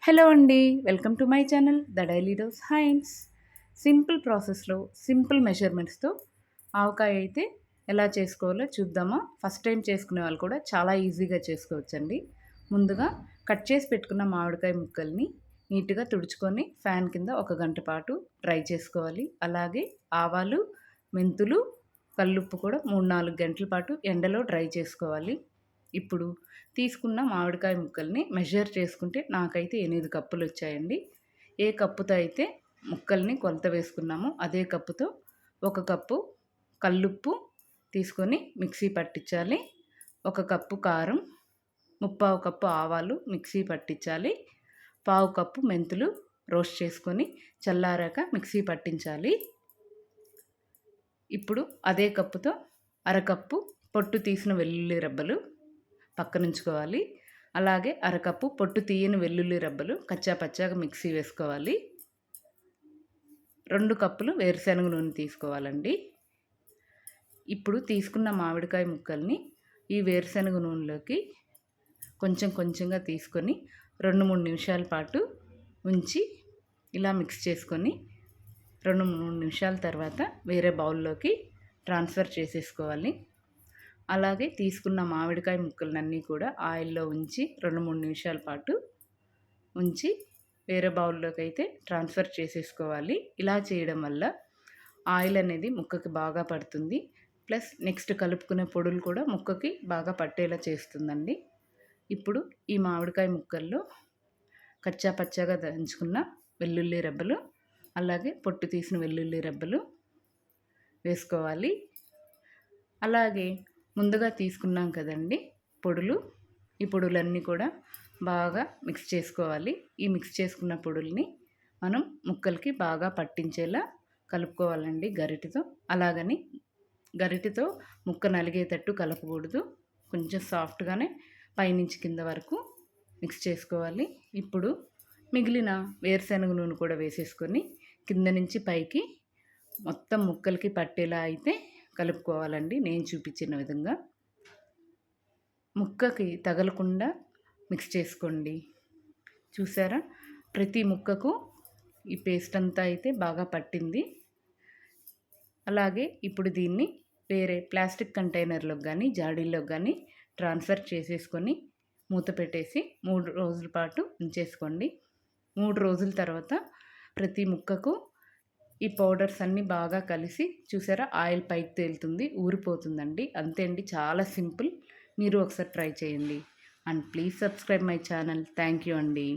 Hello అండి. Welcome to my channel the daily dose Heinz. Simple ప్రాసెస్లో simple మెజర్మెంట్స్తో ఆవకాయ అయితే ఎలా చేసుకోవాలో చూద్దామా. ఫస్ట్ టైం చేసుకునే వాళ్ళు కూడా చాలా ఈజీగా చేసుకోవచ్చండి. ముందుగా కట్ చేసి పెట్టుకున్న మామిడికాయ ముక్కల్ని నీట్గా తుడుచుకొని ఫ్యాన్ కింద ఒక గంట పాటు డ్రై చేసుకోవాలి. అలాగే ఆవాలు, మెంతులు, కల్లుప్పు కూడా 3-4 గంటల పాటు ఎండలో డ్రై చేసుకోవాలి. ఇప్పుడు తీసుకున్న మామిడికాయ ముక్కల్ని మెజర్ చేసుకుంటే నాకైతే 8 కప్పులు వచ్చాయండి. ఏ కప్పుతో అయితే ముక్కల్ని కొలత వేసుకున్నామో అదే కప్పుతో 1 కప్పు కల్లుప్పు తీసుకొని మిక్సీ పట్టించాలి. 1 కప్పు కారం, 3/4 కప్పు ఆవాలు మిక్సీ పట్టించాలి. 1/4 కప్పు మెంతులు రోస్ట్ చేసుకొని చల్లారాక మిక్సీ పట్టించాలి. ఇప్పుడు అదే కప్పుతో అరకప్పు పొట్టు తీసిన వెల్లుల్లి రెబ్బలు పక్కనుంచుకోవాలి. అలాగే అరకప్పు పొట్టు తీయని వెల్లుల్లి రెబ్బలు కచ్చా పచ్చాగా మిక్సీ వేసుకోవాలి. 2 కప్పులు వేరుశనగ నూనె తీసుకోవాలండి. ఇప్పుడు తీసుకున్న మామిడికాయ ముక్కల్ని ఈ వేరుశనగ నూనెలోకి కొంచెం కొంచెంగా తీసుకొని 2-3 నిమిషాల పాటు ఉంచి ఇలా మిక్స్ చేసుకొని 2-3 నిమిషాల తర్వాత వేరే బౌల్లోకి ట్రాన్స్ఫర్ చేసేసుకోవాలి. అలాగే తీసుకున్న మామిడికాయ ముక్కలన్నీ కూడా ఆయిల్లో ఉంచి 2-3 నిమిషాల పాటు ఉంచి వేరే బౌల్లోకి అయితే ట్రాన్స్ఫర్ చేసేసుకోవాలి. ఇలా చేయడం వల్ల ఆయిల్ అనేది ముక్కకి బాగా పడుతుంది. ప్లస్ నెక్స్ట్ కలుపుకునే పొడులు కూడా ముక్కకి బాగా పట్టేలా చేస్తుందండి. ఇప్పుడు ఈ మామిడికాయ ముక్కల్లో కచ్చా పచ్చాగా దంచుకున్న వెల్లుల్లి రెబ్బలు, అలాగే పొట్టు తీసిన వెల్లుల్లి రెబ్బలు వేసుకోవాలి. అలాగే ముందుగా తీసుకున్నాం కదండి పొడులు, ఈ పొడులన్నీ కూడా బాగా మిక్స్ చేసుకోవాలి. ఈ మిక్స్ చేసుకున్న పొడుల్ని మనం ముక్కలకి బాగా పట్టించేలా కలుపుకోవాలండి గరిటెతో. అలాగని గరిటెతో ముక్క నలిగేటట్టు కలపకూడదు. కొంచెం సాఫ్ట్గానే పైనుంచి కింద వరకు మిక్స్ చేసుకోవాలి. ఇప్పుడు మిగిలిన వేరుశనగ నూనె కూడా వేసేసుకొని కింద నుంచి పైకి మొత్తం ముక్కలకి పట్టేలా అయితే కలుపుకోవాలండి. నేను చూపించిన విధంగా ముక్కకి తగలకుండా మిక్స్ చేసుకోండి. చూసారా, ప్రతి ముక్కకు ఈ పేస్ట్ అంతా అయితే బాగా పట్టింది. అలాగే ఇప్పుడు దీన్ని వేరే ప్లాస్టిక్ కంటైనర్లోకి కానీ జాడీలోకి కానీ ట్రాన్స్ఫర్ చేసేసుకొని మూత పెట్టేసి 3 రోజుల పాటు ఉంచేసుకోండి. 3 రోజుల తర్వాత ప్రతి ముక్కకు ఈ పౌడర్స్ అన్నీ బాగా కలిసి చూసారా ఆయిల్ పైకి తేలుతుంది, ఊరిపోతుందండి. అంతే అండి, చాలా సింపుల్. మీరు ఒకసారి ట్రై చేయండి. And please subscribe my channel. Thank you అండి.